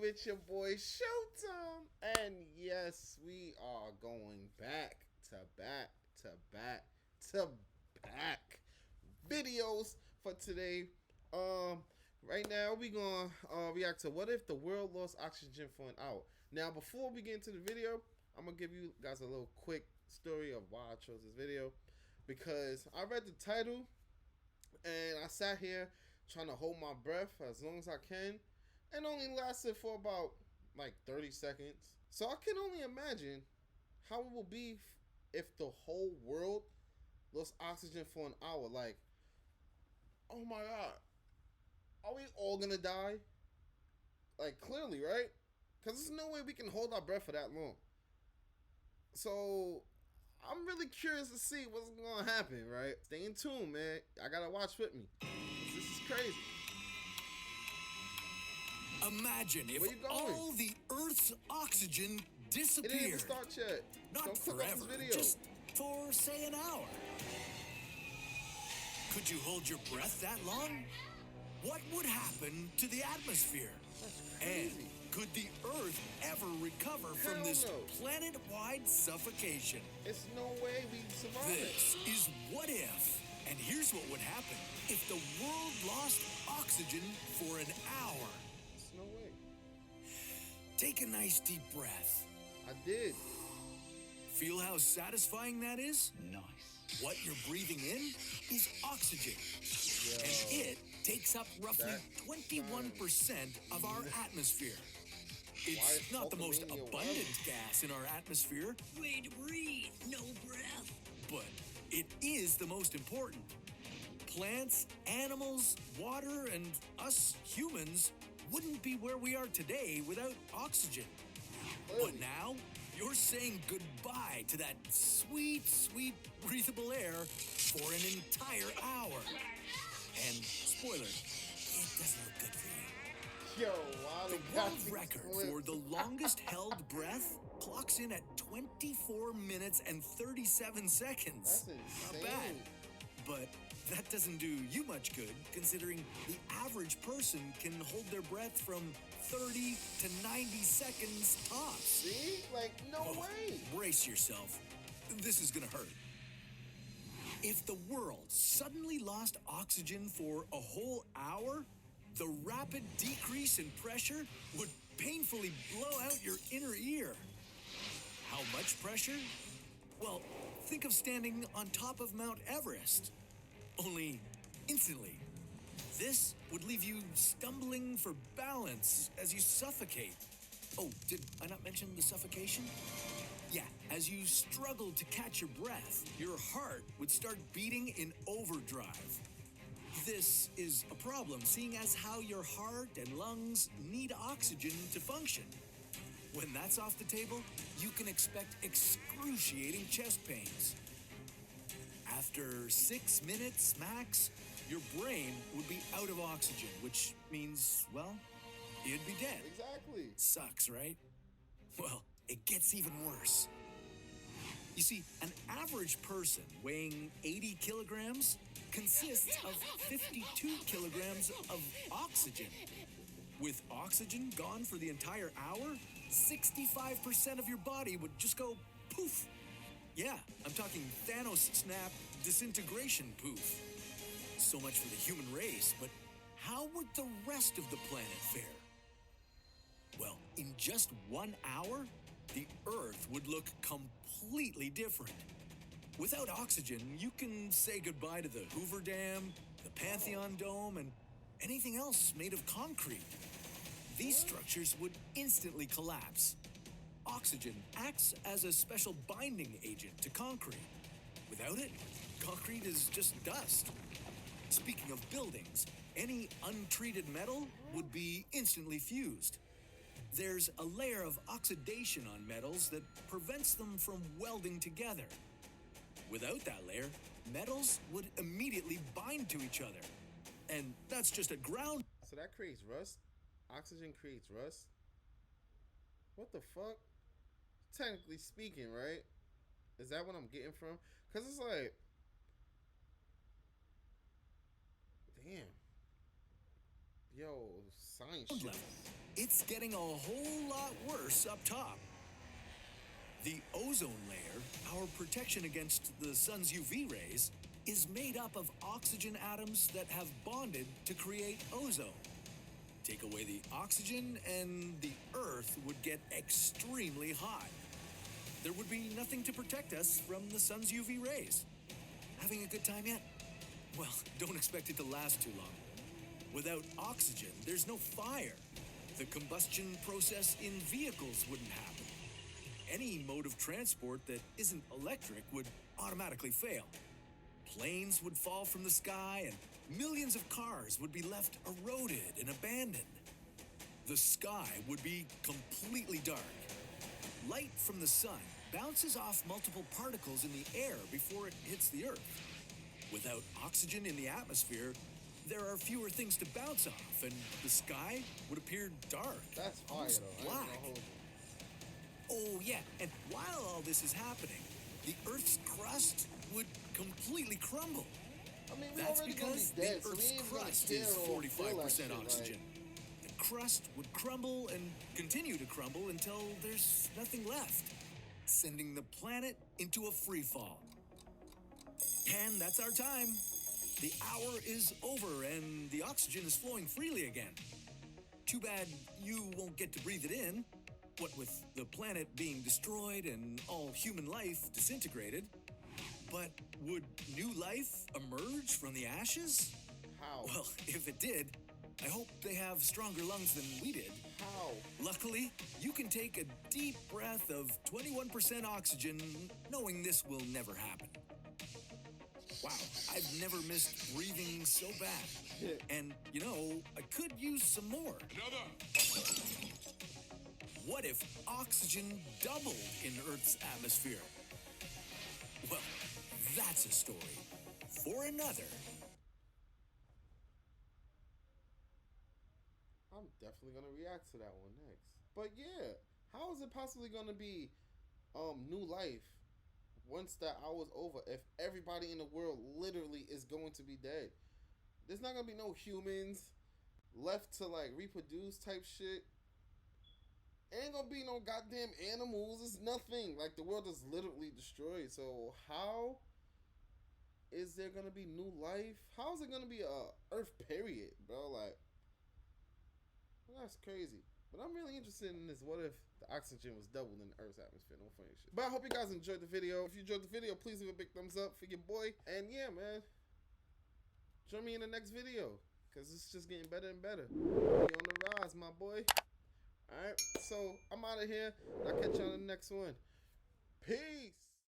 It's your boy Showtime, and yes, we are going back to back videos for today. Right now we gonna react to what if the world lost oxygen for an hour. Now, before we get into the video, I'm gonna give you guys a little quick story of why I chose this video, because I read the title and I sat here trying to hold my breath as long as I can, and only lasted for about like 30 seconds. So I can only imagine how it will be if the whole world lost oxygen for an hour. Like, oh my god, are we all gonna die? Like, clearly, right? Because there's no way we can hold our breath for that long. So I'm really curious to see what's gonna happen, right? Stay in tune, man. I gotta watch with me. This is crazy. Imagine if all the Earth's oxygen disappeared. It didn't even start yet. Not Don't forever, video. just for, say, an hour. Could you hold your breath that long? What would happen to the atmosphere? And could the Earth ever recover from this planet-wide suffocation? It's no way we'd survive. This is What If. And here's what would happen if the world lost oxygen for an hour. There's no way. Take a nice deep breath. I did. Feel how satisfying that is? Nice. What you're breathing in is oxygen. Yo, and it takes up roughly 21% of our atmosphere. It's not the most abundant gas in our atmosphere. Way to breathe, no breath. But it is the most important. Plants, animals, water, and us humans wouldn't be where we are today without oxygen. But now, you're saying goodbye to that sweet, sweet, breathable air for an entire hour. And spoiler, it doesn't look good for you. Yo, wow, the world record for the longest held breath clocks in at 24 minutes and 37 seconds. That's insane. Not bad. But that doesn't do you much good, considering the average person can hold their breath from 30 to 90 seconds tops. See? Like, no way. Brace yourself. This is gonna hurt. If the world suddenly lost oxygen for a whole hour, the rapid decrease in pressure would painfully blow out your inner ear. How much pressure? Well, think of standing on top of Mount Everest. Only instantly. This would leave you stumbling for balance as you suffocate. Oh, did I not mention the suffocation? Yeah, as you struggled to catch your breath, your heart would start beating in overdrive. This is a problem, seeing as how your heart and lungs need oxygen to function. When that's off the table, you can expect excruciating chest pains. After 6 minutes max, your brain would be out of oxygen, which means, well, you'd be dead. Exactly. Sucks, right? Well, it gets even worse. You see, an average person weighing 80 kilograms consists of 52 kilograms of oxygen. With oxygen gone for the entire hour, 65% of your body would just go poof. Yeah, I'm talking Thanos snap disintegration poof. So much for the human race, but how would the rest of the planet fare? Well, in just 1 hour, the Earth would look completely different. Without oxygen, you can say goodbye to the Hoover Dam, the Pantheon Dome, and anything else made of concrete. These structures would instantly collapse. Oxygen acts as a special binding agent to concrete. Without it, concrete is just dust. Speaking of buildings, any untreated metal would be instantly fused. There's a layer of oxidation on metals that prevents them from welding together. Without that layer, metals would immediately bind to each other. And that's just a ground. So that creates rust? Oxygen creates rust? What the fuck? Technically speaking, right? Is that what I'm getting from? Because it's like, damn. Yo, science shit. it's getting a whole lot worse up top. The ozone layer, our protection against the sun's UV rays, is made up of oxygen atoms that have bonded to create ozone. Take away the oxygen and the Earth would get extremely hot. There would be nothing to protect us from the sun's UV rays. Having a good time yet? Well, don't expect it to last too long. Without oxygen, there's no fire. The combustion process in vehicles wouldn't happen. Any mode of transport that isn't electric would automatically fail. Planes would fall from the sky and millions of cars would be left eroded and abandoned. The sky would be completely dark. Light from the sun bounces off multiple particles in the air before it hits the Earth. Without oxygen in the atmosphere, there are fewer things to bounce off, and the sky would appear dark. That's fire, almost though. black. Oh, yeah, and while all this is happening, the Earth's crust would completely crumble. I mean, we That's already because gonna be dead, the so we Earth's ain't gonna crust care is or feel that 45% shit, oxygen. The crust would crumble and continue to crumble until there's nothing left, sending the planet into a free fall. And that's our time. The hour is over and the oxygen is flowing freely again. Too bad you won't get to breathe it in. What with the planet being destroyed and all human life disintegrated. But would new life emerge from the ashes? How? Well, if it did, I hope they have stronger lungs than we did. How? Luckily, you can take a deep breath of 21% oxygen, knowing this will never happen. Wow, I've never missed breathing so bad. And, you know, I could use some more. Another! What if oxygen doubled in Earth's atmosphere? Well, that's a story for another. I'm definitely gonna react to that one next. But yeah, how is it possibly gonna be new life once that hour's over if everybody in the world literally is going to be dead? There's not gonna be no humans left to like reproduce type shit. Ain't gonna be no goddamn animals. It's nothing. Like the world is literally destroyed. So how is there gonna be new life? How is it gonna be a Earth period, bro? Like that's crazy. But I'm really interested in this. What if the oxygen was doubled in the Earth's atmosphere? No funny shit. But I hope you guys enjoyed the video. If you enjoyed the video, please leave a big thumbs up for your boy. And yeah, man, join me in the next video because it's just getting better and better. We on the rise, my boy. Alright, so I'm out of here. I'll catch you on the next one. Peace.